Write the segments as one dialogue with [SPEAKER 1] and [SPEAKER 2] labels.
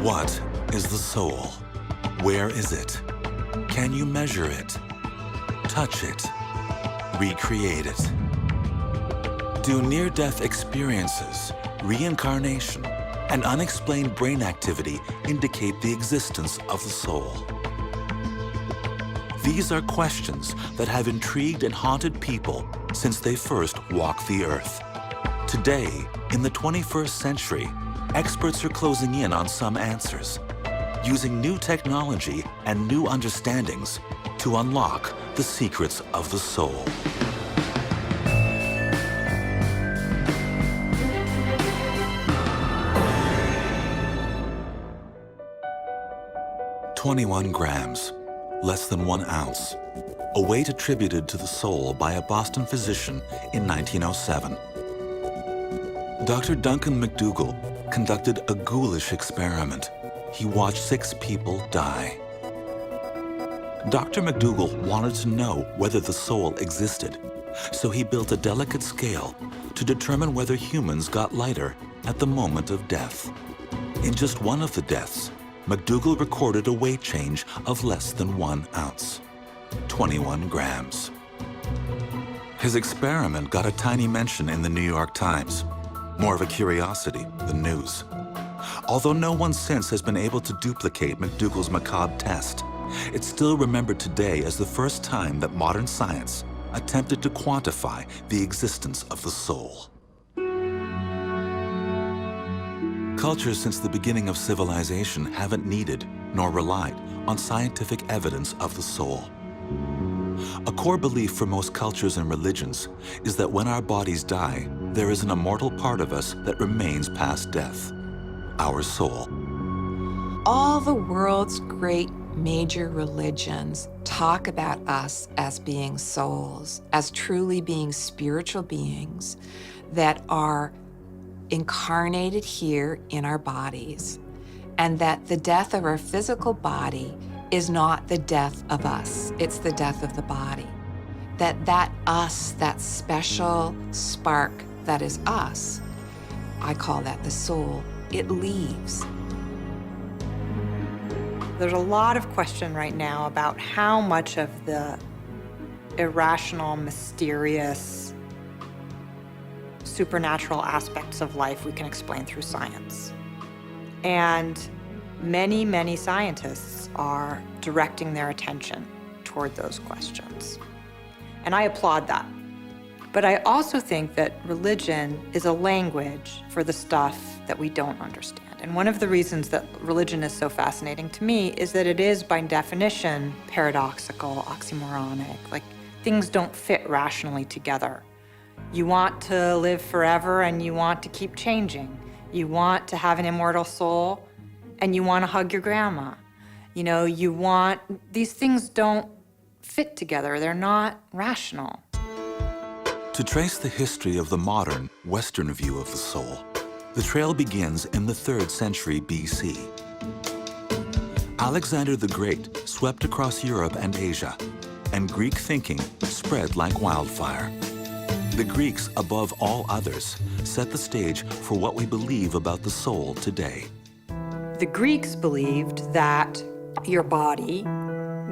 [SPEAKER 1] What is the soul? Where is it? Can you measure it? Touch it? Recreate it? Do near-death experiences, reincarnation, and unexplained brain activity indicate the existence of the soul? These are questions that have intrigued and haunted people since they first walked the earth. Today, in the 21st century, experts are closing in on some answers, using new technology and new understandings to unlock the secrets of the soul. "21 grams, less than 1 ounce," a weight attributed to the soul by a Boston physician in 1907. Dr. Duncan McDougall conducted a ghoulish experiment. He watched 6 people die. Dr. McDougall wanted to know whether the soul existed, so he built a delicate scale to determine whether humans got lighter at the moment of death. In just one of the deaths, McDougall recorded a weight change of less than 1 ounce, 21 grams. His experiment got a tiny mention in the New York Times, more of a curiosity than news. Although no one since has been able to duplicate McDougall's macabre test, it's still remembered today as the first time that modern science attempted to quantify the existence of the soul. Cultures since the beginning of civilization haven't needed nor relied on scientific evidence of the soul. A core belief for most cultures and religions is that when our bodies die, there is an immortal part of us that remains past death, our soul.
[SPEAKER 2] All the world's great major religions talk about us as being souls, as truly being spiritual beings that are incarnated here in our bodies, and that the death of our physical body is not the death of us, it's the death of the body. That us, that special spark that is us, I call that the soul, it leaves.
[SPEAKER 3] There's a lot of question right now about how much of the irrational, mysterious, supernatural aspects of life we can explain through science. And many, many scientists are directing their attention toward those questions. And I applaud that. But I also think that religion is a language for the stuff that we don't understand. And one of the reasons that religion is so fascinating to me is that it is, by definition, paradoxical, oxymoronic. Like, things don't fit rationally together. You want to live forever and you want to keep changing. You want to have an immortal soul and you want to hug your grandma. You know, these things don't fit together. They're not rational.
[SPEAKER 1] To trace the history of the modern, Western view of the soul, the trail begins in the 3rd century BC. Alexander the Great swept across Europe and Asia, and Greek thinking spread like wildfire. The Greeks, above all others, set the stage for what we believe about the soul today.
[SPEAKER 3] The Greeks believed that your body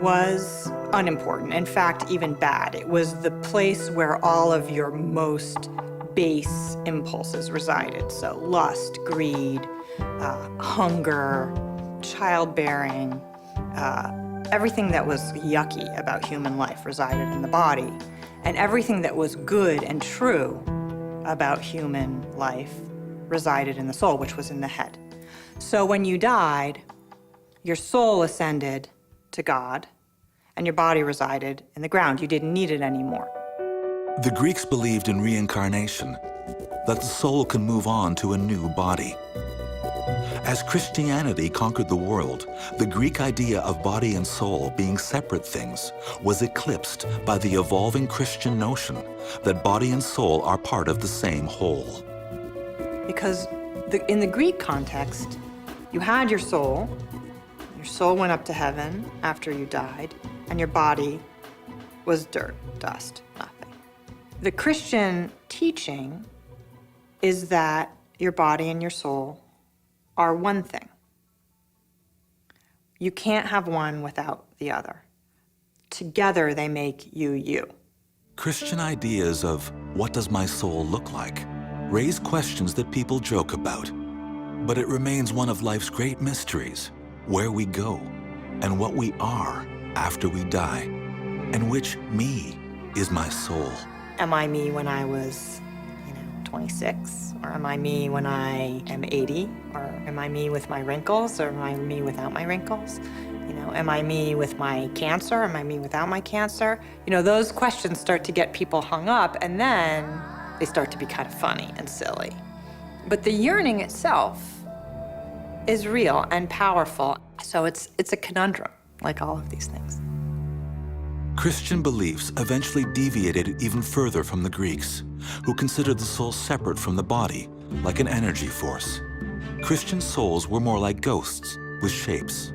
[SPEAKER 3] was unimportant, in fact, even bad. It was the place where all of your most base impulses resided. So lust, greed, hunger, childbearing, everything that was yucky about human life resided in the body. And everything that was good and true about human life resided in the soul, which was in the head. So when you died, your soul ascended to God, and your body resided in the ground. You didn't need it anymore.
[SPEAKER 1] The Greeks believed in reincarnation, that the soul can move on to a new body. As Christianity conquered the world, the Greek idea of body and soul being separate things was eclipsed by the evolving Christian notion that body and soul are part of the same whole.
[SPEAKER 3] Because in the Greek context, you had your soul went up to heaven after you died, and your body was dirt, dust, nothing. The Christian teaching is that your body and your soul are one thing. You can't have one without the other. Together, they make you you.
[SPEAKER 1] Christian ideas of what does my soul look like raise questions that people joke about. But it remains one of life's great mysteries, where we go and what we are after we die, and which me is my soul.
[SPEAKER 3] Am I me when I was, 26? Or am I me when I am 80? Or am I me with my wrinkles? Or am I me without my wrinkles? Am I me with my cancer? Am I me without my cancer? Those questions start to get people hung up, and then they start to be kind of funny and silly. But the yearning itself is real and powerful. So it's a conundrum, like all of these things.
[SPEAKER 1] Christian beliefs eventually deviated even further from the Greeks, who considered the soul separate from the body, like an energy force. Christian souls were more like ghosts with shapes.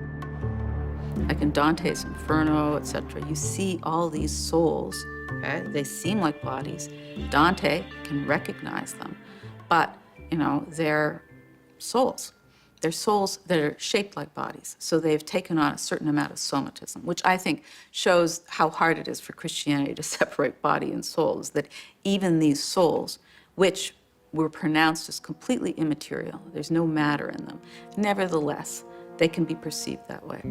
[SPEAKER 4] Like in Dante's Inferno, etc., you see all these souls, okay? They seem like bodies. Dante can recognize them, but, they're souls. They're souls that are shaped like bodies, so they've taken on a certain amount of somatism, which I think shows how hard it is for Christianity to separate body and soul, is that even these souls, which were pronounced as completely immaterial, there's no matter in them, nevertheless, they can be perceived that way.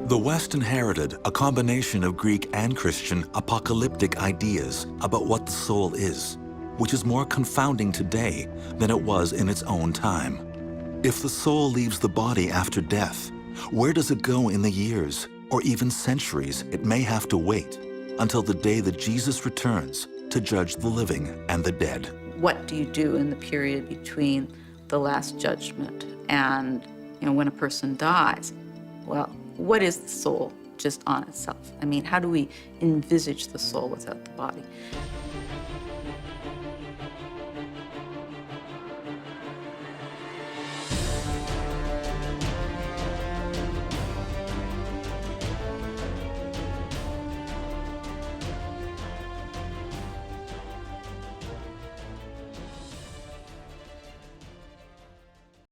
[SPEAKER 1] The West inherited a combination of Greek and Christian apocalyptic ideas about what the soul is, which is more confounding today than it was in its own time. If the soul leaves the body after death, where does it go in the years, or even centuries it may have to wait until the day that Jesus returns to judge the living and the dead?
[SPEAKER 4] What do you do in the period between the Last Judgment and when a person dies? Well, what is the soul just on itself? I mean, how do we envisage the soul without the body?